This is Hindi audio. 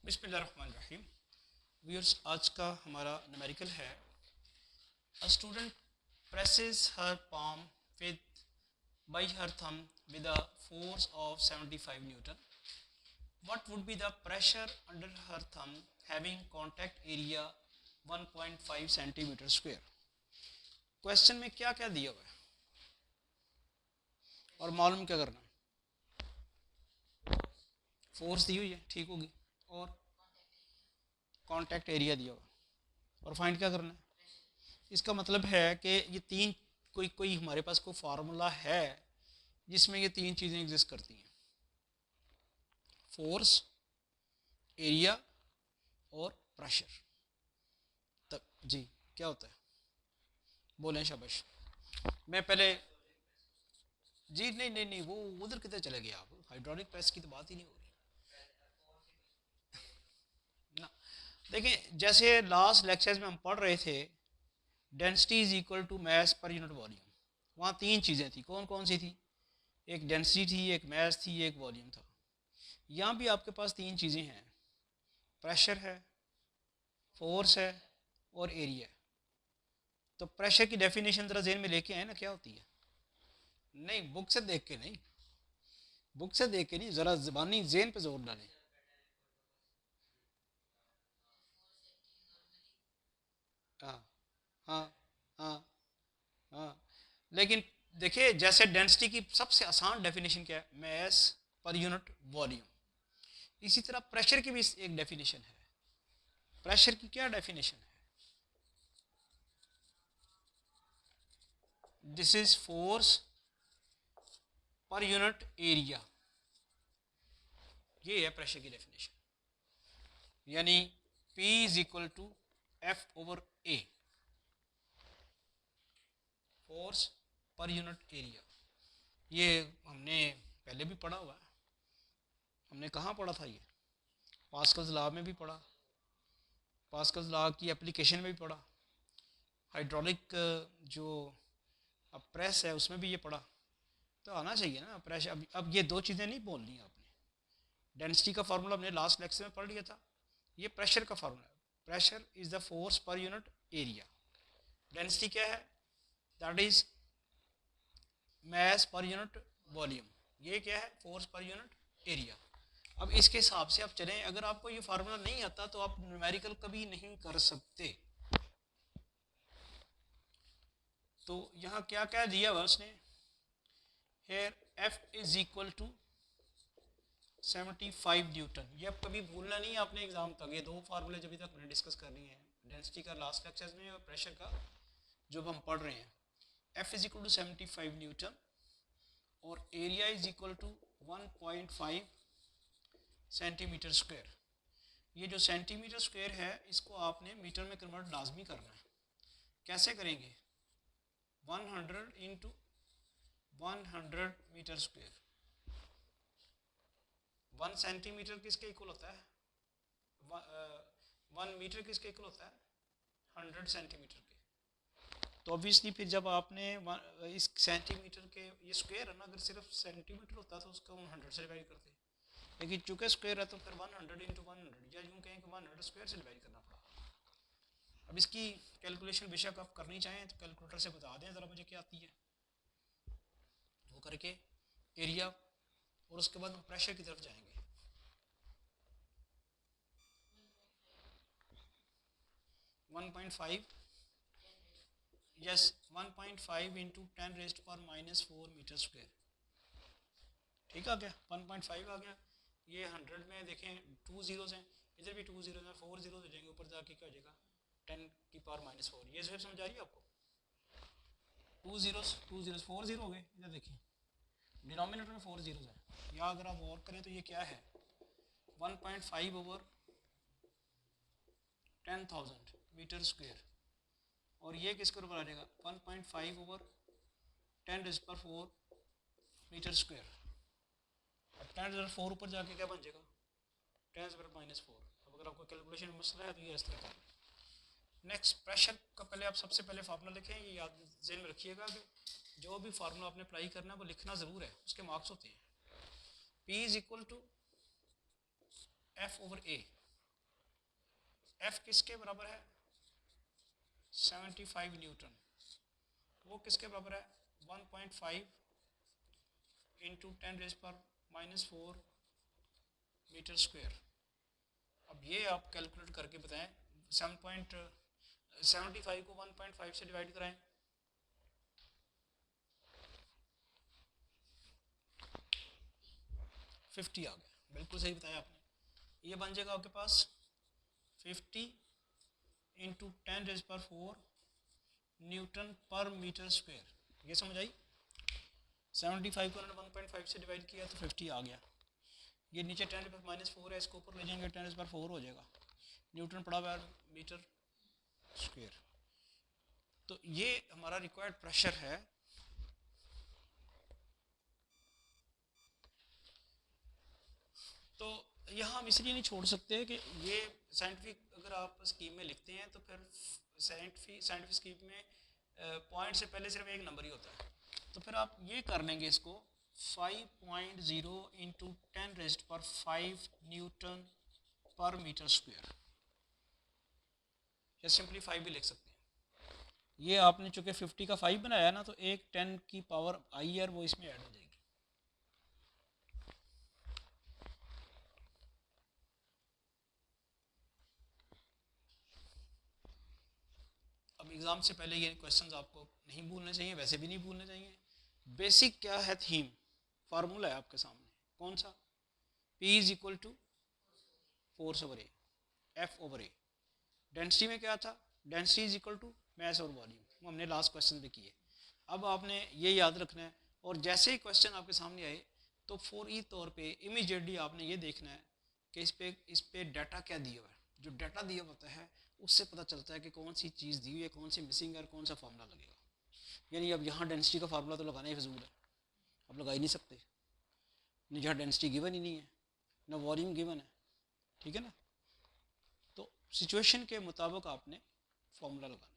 बिस्मिल्लाहिर्रहमानिर्रहीम। व्यूअर्स, आज का हमारा न्यूमेरिकल है a student presses her palm with by her thumb with a force of 75 Newton. What would be the pressure under her thumb having contact area 1.5 centimeter square? Question में क्या क्या दिया हुआ है और मालूम क्या करना है। फोर्स दी हुई है, ठीक होगी, और कांटेक्ट एरिया दिया हुआ और फाइंड क्या करना है। इसका मतलब है कि ये तीन कोई हमारे पास कोई फार्मूला है जिसमें ये तीन चीज़ें एग्जिस्ट करती हैं, फोर्स, एरिया और प्रेशर। तब जी क्या होता है, बोलें शाबाश। मैं पहले जी नहीं वो उधर किधर चले गए आप, हाइड्रोलिक प्रेस की तो बात ही नहीं हो रही ना। देखिए, जैसे लास्ट लेक्चर्स में हम पढ़ रहे थे density is equal to mass per unit volume, वहाँ तीन चीज़ें थी। कौन कौन सी थी? एक डेंसिटी थी, एक मास थी, एक वॉल्यूम था। यहाँ भी आपके पास तीन चीज़ें हैं, प्रेशर है, फोर्स है और एरिया है। तो प्रेशर की डेफिनेशन ज़रा जेन में लेके आए ना, क्या होती है? नहीं, बुक से देख के नहीं, बुक से देख के नहीं, ज़रा ज़बानी जेन पे जोर डालें। हाँ हाँ हाँ हाँ। लेकिन देखिए, जैसे डेंसिटी की सबसे आसान डेफिनेशन क्या है, मास पर यूनिट वॉल्यूम। इसी तरह प्रेशर की भी एक डेफिनेशन है। प्रेशर की क्या डेफिनेशन है? This is force per unit area, ये है प्रेशर की डेफिनेशन। यानी P is equal to F over A, force per unit area. ये हमने पहले भी पढ़ा हुआ है। हमने कहाँ पढ़ा था ये? पास्कल्स लॉ में भी पढ़ा, पास्कल्स लॉ की एप्लीकेशन में भी पढ़ा, हाइड्रोलिक जो अब प्रेस है उसमें भी ये पढ़ा। तो आना चाहिए ना प्रेशर। अब ये दो चीज़ें नहीं बोलनी आपने। डेंसिटी का फार्मूला हमने लास्ट लेक्चर में पढ़ लिया था, ये प्रेशर का फार्मूला है। Pressure is the force per unit area. Density क्या है? That is mass per unit volume. ये क्या है? Force per unit area. अब इसके हिसाब से आप चलें। अगर आपको ये फार्मूला नहीं आता तो आप न्यूमेरिकल कभी नहीं कर सकते। तो यहाँ क्या क्या दिया हुआ उसने? Here F is equal to 75 newton. ये अब कभी भूलना नहीं है आपने एग्जाम तक। ये दो फार्मूले जब तक मैंने डिस्कस करनी है, डेंसिटी का लास्ट लेक्चर में और प्रेशर का जो हम पढ़ रहे हैं। F is equal to 75 newton और area is equal to 1.5 centimetre square. ये जो सेंटीमीटर स्क्वायर है इसको आपने मीटर में कन्वर्ट लाजमी करना है। कैसे करेंगे? 100 इंटू 100 मीटर स्क्वायर। 1 सेंटीमीटर किसके इक्वल होता है? 1 मीटर किसके इक्वल होता है? 100 सेंटीमीटर के। तो ऑब्वियसली फिर जब आपने इस सेंटीमीटर के, ये स्क्वायर है ना, अगर सिर्फ सेंटीमीटर होता तो उसको हम 100 से डिवाइड करते, लेकिन चूँकि स्क्वायर है तो फिर 100 इंटू 100, या यूँ कहें कि 100 स्क्वायर से डिवाइड करना पड़ा। अब इसकी कैलकुलेशन बेशक आप करनी चाहें तो कैलकुलेटर से बता दें ज़रा मुझे क्या आती है, वो करके एरिया, और उसके बाद हम प्रेशर की तरफ जाएंगे। 1.5, यस, 1.5 इंटू 10 रेस्ट पर -4 मीटर स्क्वायर। ठीक आ गया, 1.5 आ गया। ये 100 में देखें 2 जीरोस हैं, इधर भी 2 जीरोस हैं, 4 जीरोस हो जाएंगे, ऊपर जाके क्या हो जाएगा? 10 की पावर -4। ये सिर्फ समझ आ रही है आपको? 2 जीरोस 2 जीरोस 4 जीरो हो गए। इधर देखिए डिनोमिनेटर में 4 जीरोस हैं, या अगर आप और करें तो ये क्या है? 1.5 ओवर 10,000 मीटर स्क्वायर, और ये किसके ऊपर आ जाएगा? 1.5 ओवर 10 रेज़ पर 4 मीटर स्क्वायर। अब 10⁻4 ऊपर जाके क्या बन जाएगा? 10⁻⁻4। अब अगर आपको कैलकुलेशन में मसला है तो ये इस तरह का। नेक्स्ट, प्रेशर का पहले आप सबसे पहले फार्मूला लिखें। ये याद ज़हन में रखिएगा कि जो भी फार्मूला आपने अप्लाई करना है वो लिखना ज़रूर है, उसके मार्क्स होते हैं। P is equal to F over A। F किसके बराबर है 75 न्यूटन, वो किसके बराबर है 1.5 इंटू 10⁻⁻⁴ मीटर स्क्वायर। अब ये आप कैलकुलेट करके बताएं 7.75 को 1.5 से डिवाइड कराएं, फिफ्टी आ गया, बिल्कुल सही बताया आपने। ये बन जाएगा आपके पास 50 इंटू 10⁻⁴ न्यूटन पर मीटर स्क्वायर। ये समझ आई, 75 को उन्होंने 1.5 से डिवाइड किया तो 50 आ गया। ये नीचे 10⁻⁻⁴ है, इसको ऊपर ले जाएंगे 10⁻⁴ हो जाएगा, न्यूटन पड़ा हुआ मीटर स्क्वायर। तो ये हमारा रिक्वायर्ड प्रेशर है। तो यहाँ हम इसलिए नहीं छोड़ सकते कि ये साइंटिफिक अगर आप स्कीम में लिखते हैं तो फिर साइंटिफिक स्कीम में पॉइंट से पहले सिर्फ एक नंबर ही होता है, तो फिर आप ये कर लेंगे इसको 5.0 इंटू 10⁵ न्यूटन पर मीटर स्क्वायर, या सिंपली 5 भी लिख सकते हैं। ये आपने चूंकि 50 का 5 बनाया ना, तो एक 10 की पावर आई है वो इसमें ऐड हो जाएगी। अब एग्ज़ाम से पहले ये क्वेश्चंस आपको नहीं भूलने चाहिए, वैसे भी नहीं भूलने चाहिए। बेसिक क्या है, थीम फार्मूला है आपके सामने, कौन सा, P is equal to force over A, F over A. Density में क्या था, density is equal to mass और वॉल्यूम, वो हमने लास्ट क्वेश्चन पे किए। अब आपने ये याद रखना है, और जैसे ही क्वेश्चन आपके सामने आए तो फौरी तौर पे इमीडिएटली आपने ये देखना है कि इस पे डाटा क्या दिया हुआ है। जो डाटा दिया होता है उससे पता चलता है कि कौन सी चीज़ दी हुई है, कौन सी मिसिंग है और कौन सा फार्मूला लगेगा। यानी अब यहाँ डेंसिटी का फार्मूला तो लगाना ही फजूल है, आप लगा ही नहीं सकते, जहाँ डेंसिटी गिवन ही नहीं है, ना वॉल्यूम गिवन है, ठीक है ना। तो सिचुएशन के मुताबिक आपने फार्मूला लगाना।